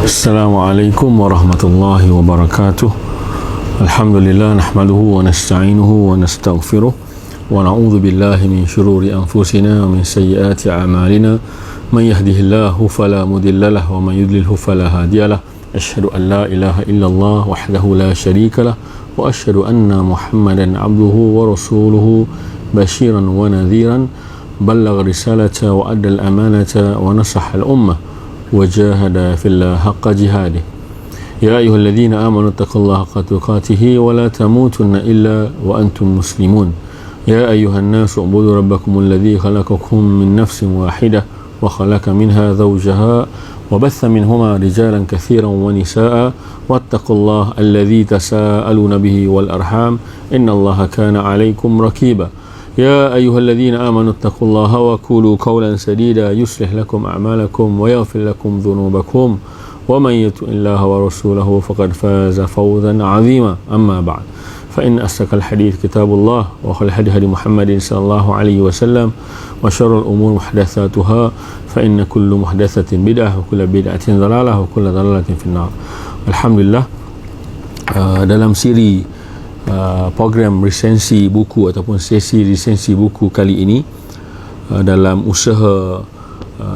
Assalamualaikum warahmatullahi wabarakatuh. Alhamdulillah nahmaduhu wa nasta'inuhu wa nastaghfiruh wa na'udzu billahi min shururi anfusina wa min sayyiati a'malina. Man yahdihillahu fala mudilla lahu wa man yudlilhu fala hadiyalah. Asyhadu an la ilaha illallah wahdahu la syarika lah wa asyhadu anna Muhammadan abduhu wa rasuluhu basyiran wa nadhiran ballagha risalata wa adda al-amanata wa nasaha al-ummah وجاهد في الله حق جهاده يا أيها الذين آمنوا اتقوا الله حق تقاته ولا تموتن إلا وأنتم مسلمون يا أيها الناس اعبدوا ربكم الذي خلقكم من نفس واحدة وخلق منها زوجها وبث منهما رجالا كثيرا ونساء واتقوا الله الذي تساءلون به والأرحام إن الله كان عليكم رقيبا يا أيها الذين آمنوا اتقوا الله وقولوا قولا سديدا يصلح لكم أعمالكم ويغفر لكم ذنوبكم ومن يطع الله ورسوله فقد فاز فوزا عظيما أما بعد فإن أصدق الحديث كتاب الله وخير الهدي هدي محمد صلى الله عليه وسلم وشر الأمور محدثاتها فإن كل محدثة بدعة وكل بدعة ضلالة وكل ضلالة في النار. Alhamdulillah, dalam siri program resensi buku ataupun sesi resensi buku kali ini dalam usaha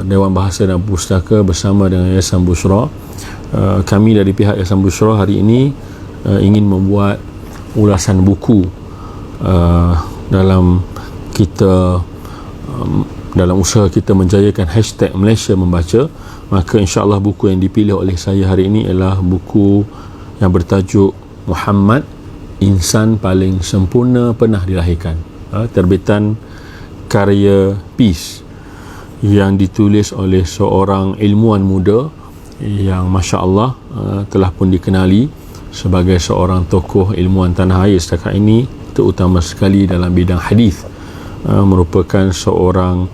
Dewan Bahasa dan Pustaka bersama dengan Yayasan Bushra, kami dari pihak Yayasan Bushra hari ini ingin membuat ulasan buku dalam usaha kita menjayakan hashtag Malaysia Membaca. Maka insyaAllah buku yang dipilih oleh saya hari ini ialah buku yang bertajuk Muhammad, Insan Paling Sempurna Pernah Dilahirkan, terbitan karya Peace, yang ditulis oleh seorang ilmuwan muda yang Masya Allah telah pun dikenali sebagai seorang tokoh ilmuwan tanah air setakat ini, terutama sekali dalam bidang hadis. Merupakan seorang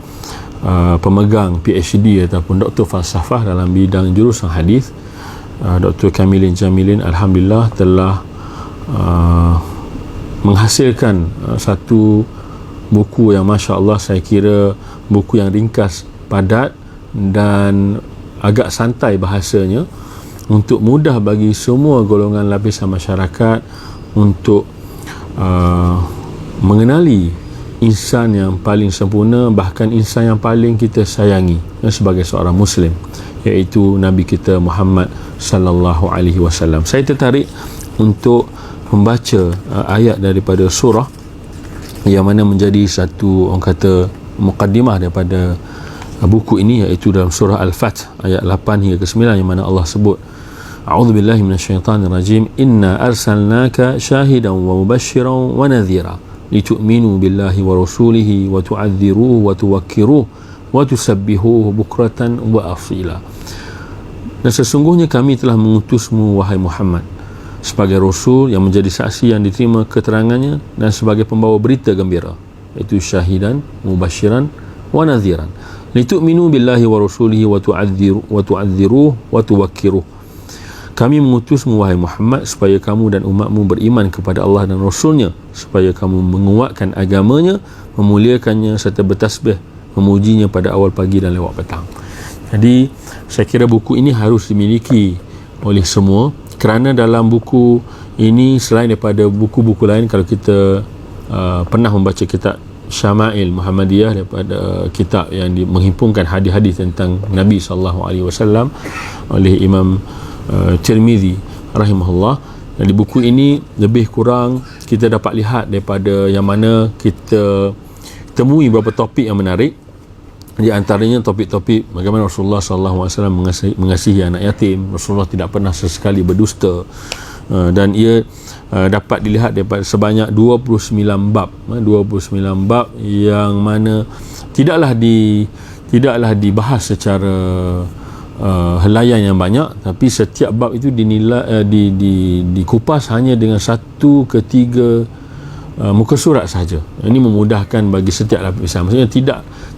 pemegang PhD ataupun doktor falsafah dalam bidang jurusan hadis. Dr. Kamilin Jamilin alhamdulillah telah menghasilkan satu buku yang Masya Allah saya kira buku yang ringkas, padat dan agak santai bahasanya, untuk mudah bagi semua golongan lapisan masyarakat untuk mengenali insan yang paling sempurna, bahkan insan yang paling kita sayangi sebagai seorang Muslim, iaitu Nabi kita Muhammad sallallahu alaihi wasallam. Saya tertarik untuk membaca ayat daripada surah yang mana menjadi satu, orang kata, mukaddimah daripada buku ini, iaitu dalam surah Al-Fath ayat 8 hingga ke 9, yang mana Allah sebut, A'udzubillahi minasyaitanirrajim, inna arsalnaka syahidan wa mubasysyiran wa nadhira litu'minu billahi wa rasulihi wa tu'adziruhu wa tuwakkiruhu wa tusabbihuhu bukratan wa asila. Dan sesungguhnya kami telah mengutusmu wahai Muhammad sebagai Rasul yang menjadi saksi yang diterima keterangannya dan sebagai pembawa berita gembira, iaitu syahidan, mubasyiran wa nadhiran litu'minu billahi wa rasulihi wa tu'adziruhu wa tuwakkiruh. Kami mengutusmu wahai Muhammad supaya kamu dan umatmu beriman kepada Allah dan Rasulnya, supaya kamu menguatkan agamanya, memuliakannya serta bertasbih memujinya pada awal pagi dan lewat petang. Jadi saya kira buku ini harus dimiliki oleh semua, kerana dalam buku ini, selain daripada buku-buku lain, kalau kita pernah membaca kitab Syama'il Muhammadiyah, daripada kitab yang menghimpunkan hadis-hadis tentang Nabi SAW oleh Imam Tirmizi rahimahullah, dan di buku ini lebih kurang kita dapat lihat daripada yang mana kita temui beberapa topik yang menarik. Di antaranya topik-topik bagaimana Rasulullah SAW mengasihi anak yatim. Rasulullah tidak pernah sesekali berdusta, dan ia dapat dilihat daripada sebanyak 29 bab, 29 bab yang mana tidaklah dibahas secara helaian yang banyak, tapi setiap bab itu dinilai dikupas hanya dengan 1 ke 3 muka surat sahaja. Ini memudahkan bagi setiap lapisan, maksudnya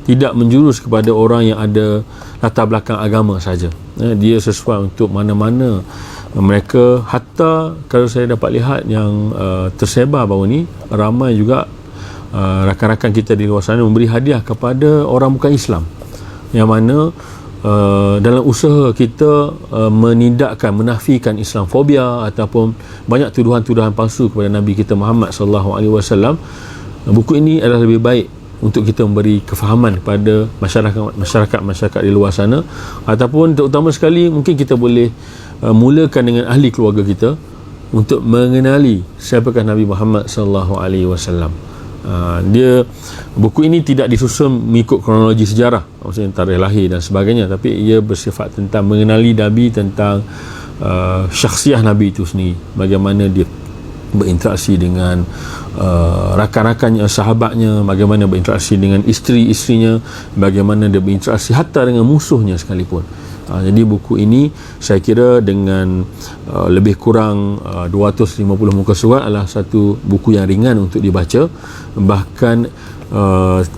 tidak menjurus kepada orang yang ada latar belakang agama saja. Dia sesuai untuk mana-mana mereka. Hatta kalau saya dapat lihat yang tersebar baru ni, ramai juga rakan-rakan kita di luar sana memberi hadiah kepada orang bukan Islam, yang mana dalam usaha kita menindakkan, menafikan Islamfobia ataupun banyak tuduhan-tuduhan palsu kepada Nabi kita Muhammad sallallahu alaihi wasallam, buku ini adalah lebih baik untuk kita memberi kefahaman kepada masyarakat di luar sana, ataupun terutama sekali mungkin kita boleh mulakan dengan ahli keluarga kita untuk mengenali siapakah Nabi Muhammad sallallahu alaihi wasallam. Buku ini tidak disusun mengikut kronologi sejarah, maksudnya tarikh lahir dan sebagainya, tapi ia bersifat tentang mengenali Nabi, tentang syakhsiah Nabi itu sendiri, bagaimana dia berinteraksi dengan rakan-rakannya, sahabatnya, bagaimana berinteraksi dengan isteri-isterinya, bagaimana dia berinteraksi hatta dengan musuhnya sekalipun. Jadi buku ini saya kira dengan lebih kurang 250 muka surat adalah satu buku yang ringan untuk dibaca. Bahkan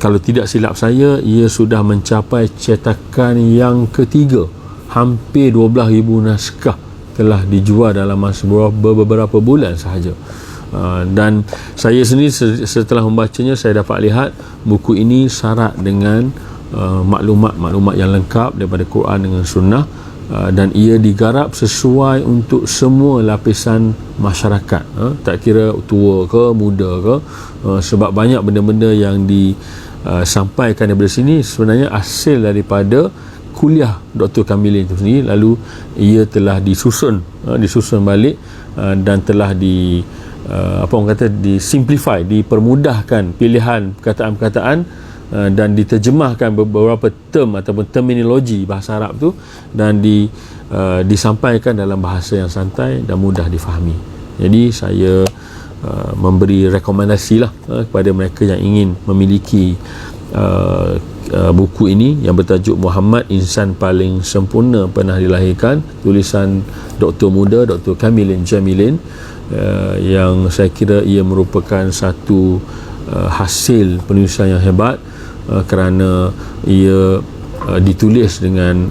kalau tidak silap saya, ia sudah mencapai cetakan yang ketiga. Hampir 12,000 naskah telah dijual dalam masa beberapa bulan sahaja. Dan saya sendiri setelah membacanya, saya dapat lihat buku ini syarat dengan maklumat-maklumat yang lengkap daripada Quran dengan Sunnah, dan ia digarap sesuai untuk semua lapisan masyarakat, tak kira tua ke muda ke, sebab banyak benda-benda yang disampaikan daripada sini sebenarnya hasil daripada kuliah Dr. Kamilin itu sendiri, lalu ia telah disusun balik dan telah disimplify, dipermudahkan pilihan perkataan-perkataan dan diterjemahkan beberapa term ataupun terminologi bahasa Arab tu, dan disampaikan dalam bahasa yang santai dan mudah difahami. Jadi saya memberi rekomendasi lah kepada mereka yang ingin memiliki buku ini yang bertajuk Muhammad, Insan Paling Sempurna Pernah Dilahirkan, tulisan Dr. Muda Dr. Kamilin Jamilin, yang saya kira ia merupakan satu hasil penulisan yang hebat, kerana ia ditulis dengan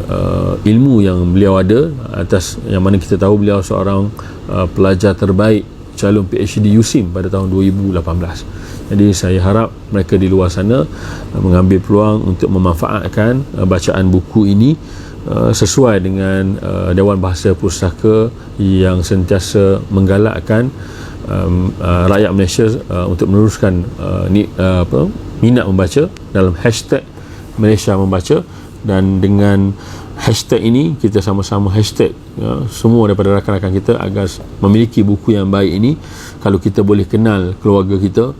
ilmu yang beliau ada, atas yang mana kita tahu beliau seorang pelajar terbaik calon PhD USIM pada tahun 2018. Jadi saya harap mereka di luar sana mengambil peluang untuk memanfaatkan bacaan buku ini sesuai dengan Dewan Bahasa Pustaka yang sentiasa menggalakkan rakyat Malaysia untuk meneruskan minat membaca dalam hashtag Malaysia Membaca. Dan dengan hashtag ini kita sama-sama hashtag semua daripada rakan-rakan kita agar memiliki buku yang baik ini. Kalau kita boleh kenal keluarga kita,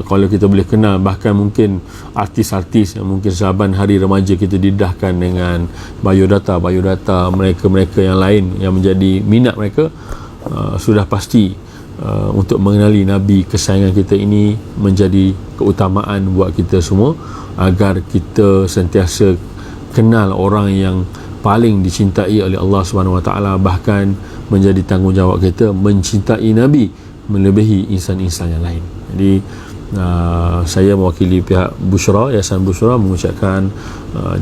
kalau kita boleh kenal bahkan mungkin artis-artis yang mungkin sahabat hari remaja kita didedahkan dengan biodata mereka-mereka yang lain yang menjadi minat mereka, sudah pasti untuk mengenali Nabi kesayangan kita ini menjadi keutamaan buat kita semua, agar kita sentiasa kenal orang yang paling dicintai oleh Allah Subhanahu Wa Taala, bahkan menjadi tanggungjawab kita mencintai Nabi melebihi insan-insan yang lain. Jadi saya mewakili pihak Bushra, Yayasan Bushra, mengucapkan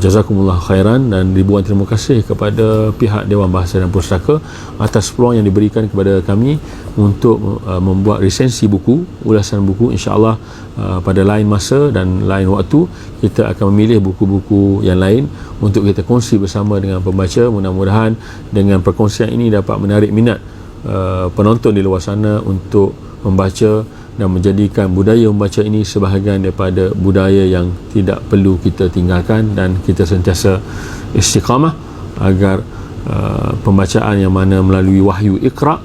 jazakumullah khairan dan ribuan terima kasih kepada pihak Dewan Bahasa dan Pustaka atas peluang yang diberikan kepada kami untuk membuat resensi buku, ulasan buku. InsyaAllah pada lain masa dan lain waktu kita akan memilih buku-buku yang lain untuk kita kongsi bersama dengan pembaca. Mudah-mudahan dengan perkongsian ini dapat menarik minat penonton di luar sana untuk membaca dan menjadikan budaya membaca ini sebahagian daripada budaya yang tidak perlu kita tinggalkan, dan kita sentiasa istiqamah agar pembacaan yang mana melalui wahyu Iqra,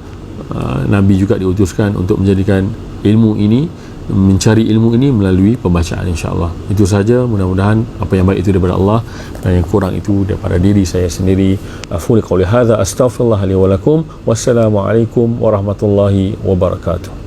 Nabi juga diutuskan untuk menjadikan ilmu ini, mencari ilmu ini melalui pembacaan. InsyaAllah itu saja. Mudah-mudahan apa yang baik itu daripada Allah dan yang kurang itu daripada diri saya sendiri. Aqulu qouli hadza, astaghfirullah li wa lakum. Wassalamualaikum warahmatullahi wabarakatuh.